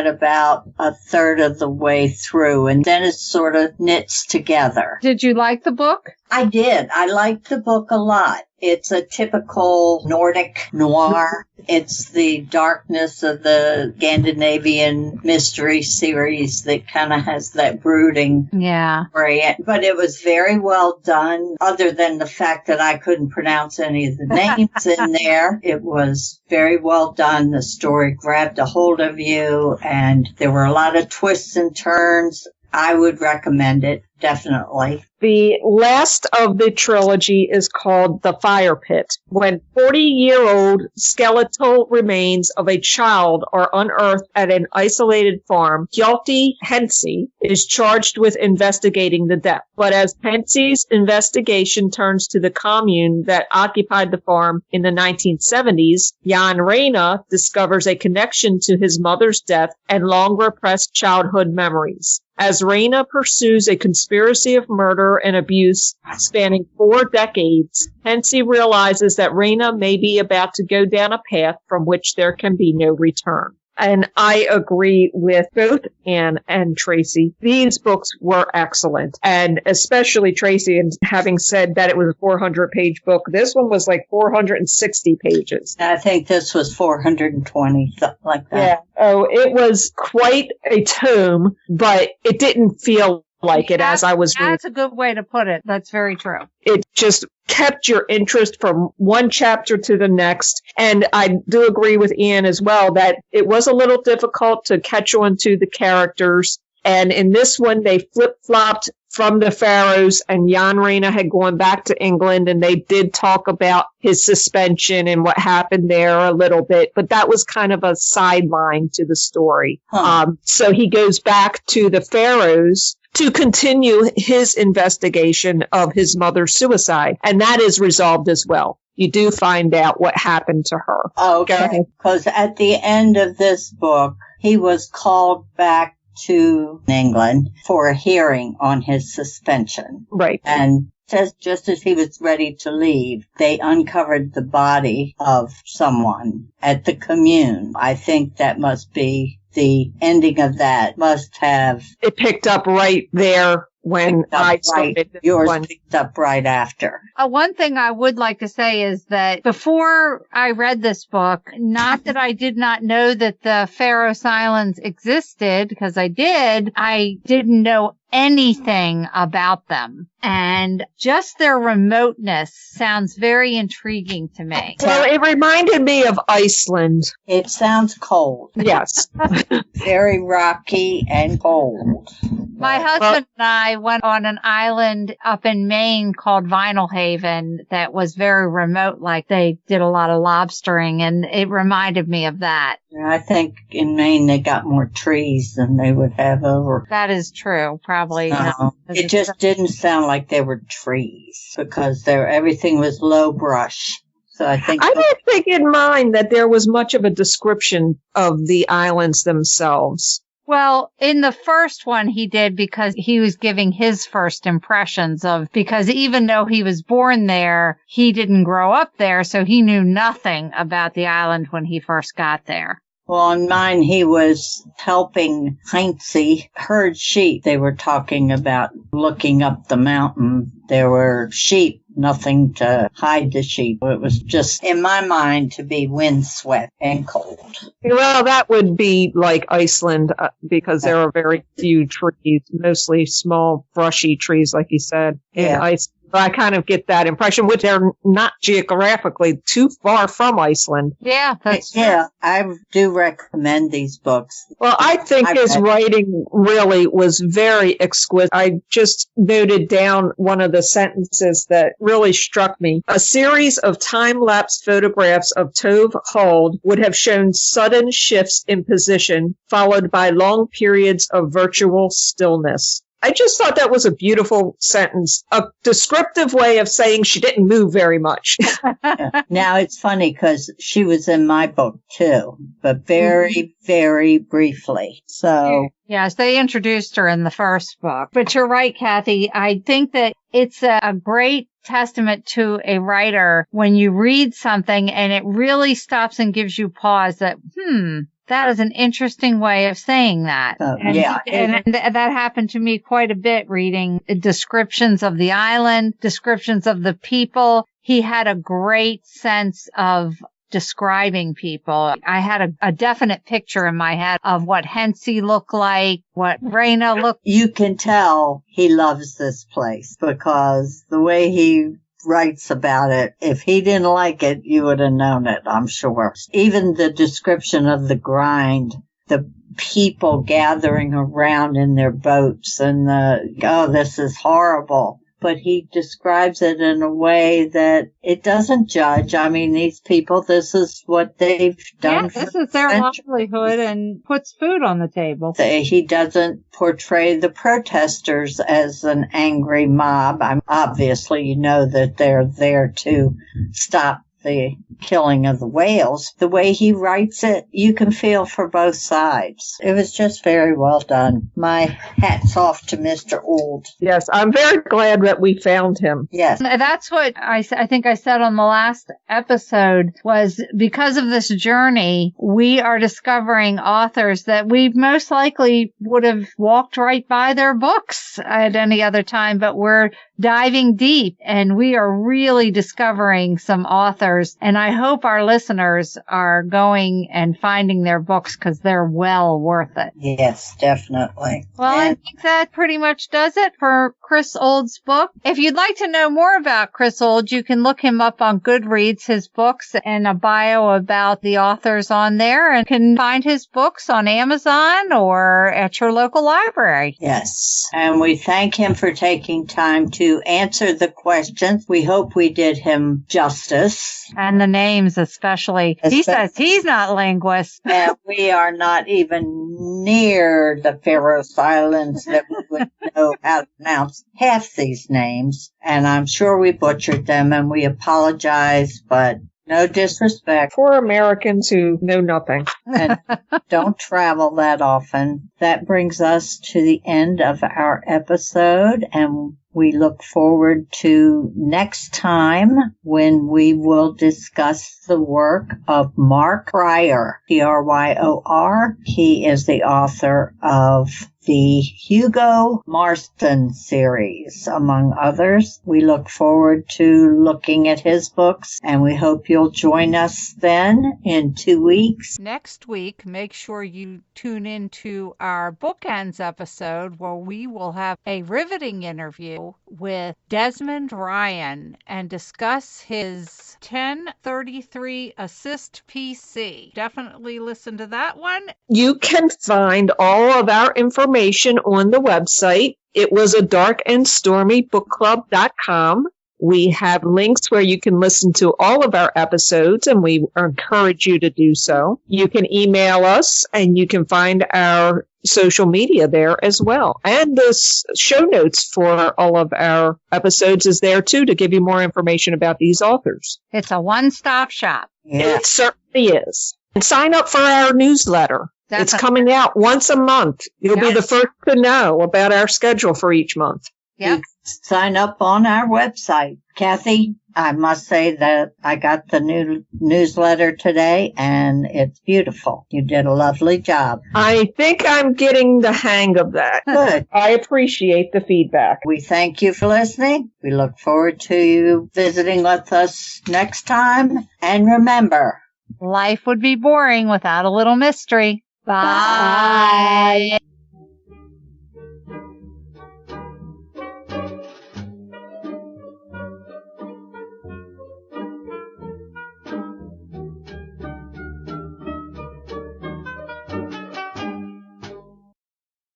about a third of the way through, and then it sort of knits together. Did you like the book? I did. I liked the book a lot. It's a typical Nordic noir. It's the darkness of the Scandinavian mystery series that kind of has that brooding. Yeah. But it was very well done, other than the fact that I couldn't pronounce any of the names in there. It was very well done. The story grabbed a hold of you, and there were a lot of twists and turns. I would recommend it, definitely. The last of the trilogy is called The Fire Pit. When 40-year-old skeletal remains of a child are unearthed at an isolated farm, Hjalti Hensi is charged with investigating the death. But as Hensi's investigation turns to the commune that occupied the farm in the 1970s, Jan Reyna discovers a connection to his mother's death and long-repressed childhood memories. As Reyna pursues a conspiracy of murder and abuse spanning 4 decades, Hensi realizes that Reyna may be about to go down a path from which there can be no return. And I agree with both Anne and Tracy. These books were excellent. And especially Tracy, and having said that it was a 400-page book, this one was like 460 pages. I think this was 420, something like that. Yeah. Oh, it was quite a tome, but it didn't feel like it as I was reading. That's a good way to put it. That's very true. It just kept your interest from one chapter to the next. And I do agree with Ian as well that it was a little difficult to catch on to the characters. And in this one, they flip-flopped from the Faroes, and Jan Reyna had gone back to England, and they did talk about his suspension and what happened there a little bit, but that was kind of a sideline to the story. So he goes back to the Faroes to continue his investigation of his mother's suicide, and that is resolved as well. You do find out what happened to her. Okay, because at the end of this book, he was called back to England for a hearing on his suspension. Right. And just as he was ready to leave, they uncovered the body of someone at the commune. I think that must be the ending of that. Must have... It picked up right there when I started. Yours picked up right after. One thing I would like to say is that before I read this book, not that I did not know that the Faroes Islands existed, because I didn't know anything about them. And just their remoteness sounds very intriguing to me. Well, it reminded me of Iceland. It sounds cold. Yes. Very rocky and cold. My husband and I went on an island up in Maine called Vinyl Haven that was very remote. Like they did a lot of lobstering, and it reminded me of that. I think in Maine they got more trees than they would have over. That is true, probably. No, it just didn't sound like they were trees because everything was low brush. So I didn't think in mind that there was much of a description of the islands themselves. Well, in the first one he did because he was giving his first impressions because even though he was born there, he didn't grow up there, so he knew nothing about the island when he first got there. Well, on mine, he was helping Heinze herd sheep. They were talking about looking up the mountain. There were sheep, nothing to hide the sheep. It was just, in my mind, to be windswept and cold. Well, that would be like Iceland because there are very few trees, mostly small, brushy trees, like you said, in Iceland. I kind of get that impression, which they're not geographically too far from Iceland. Yeah, that's true. Yeah, I do recommend these books. Well, I think his writing really was very exquisite. I just noted down one of the sentences that really struck me. A series of time-lapse photographs of Tove Huld would have shown sudden shifts in position, followed by long periods of virtual stillness. I just thought that was a beautiful sentence, a descriptive way of saying she didn't move very much. Now, it's funny because she was in my book, too, but very, very briefly. So, yes, they introduced her in the first book. But you're right, Kathy. I think that it's a great testament to a writer when you read something and it really stops and gives you pause that, that is an interesting way of saying that. And that happened to me quite a bit reading descriptions of the island, descriptions of the people. He had a great sense of describing people. I had a definite picture in my head of what Hensey looked like, what Reyna looked. You can tell he loves this place because the way he writes about it, if he didn't like it, you would have known it, I'm sure. Even the description of the grind, the people gathering around in their boats and this is horrible. But he describes it in a way that it doesn't judge. I mean, these people, this is what they've done. Yeah, this is their livelihood and puts food on the table. He doesn't portray the protesters as an angry mob. Obviously, you know that they're there to stop the killing of the whales. The way he writes it, you can feel for both sides. It was just very well done. My hat's off to Mr. Ould. Yes, I'm very glad that we found him. Yes. That's what I think I said on the last episode was because of this journey, we are discovering authors that we most likely would have walked right by their books at any other time, but we're diving deep and we are really discovering some authors. And I hope our listeners are going and finding their books because they're well worth it. Yes, definitely. Well, I think that pretty much does it for Chris Ould's book. If you'd like to know more about Chris Ould, you can look him up on Goodreads, his books and a bio about the authors on there, and can find his books on Amazon or at your local library. Yes. And we thank him for taking time to answer the questions. We hope we did him justice. And the names especially. He says he's not linguist. And we are not even near the Faroes Islands that we would know how to pronounce half these names. And I'm sure we butchered them and we apologize, but no disrespect. For Americans who know nothing. And don't travel that often. That brings us to the end of our episode, and we look forward to next time when we will discuss the work of Mark Pryor, Pryor. He is the author of the Hugo Marston series, among others. We look forward to looking at his books, and we hope you'll join us then in 2 weeks. Next week, make sure you tune into our Bookends episode where we will have a riveting interview with Desmond Ryan and discuss his 1033 Assist PC. Definitely listen to that one. You can find all of our information on the website. It was a darkandstormybookclub.com. We have links where you can listen to all of our episodes, and we encourage you to do so. You can email us, and you can find our social media there as well. And the show notes for all of our episodes is there, too, to give you more information about these authors. It's a one-stop shop. Yeah. It certainly is. And sign up for our newsletter. Definitely. It's coming out once a month. You'll be the first to know about our schedule for each month. Yep. You sign up on our website. Kathy, I must say that I got the new newsletter today, and it's beautiful. You did a lovely job. I think I'm getting the hang of that. Good. I appreciate the feedback. We thank you for listening. We look forward to you visiting with us next time. And remember, life would be boring without a little mystery. Bye.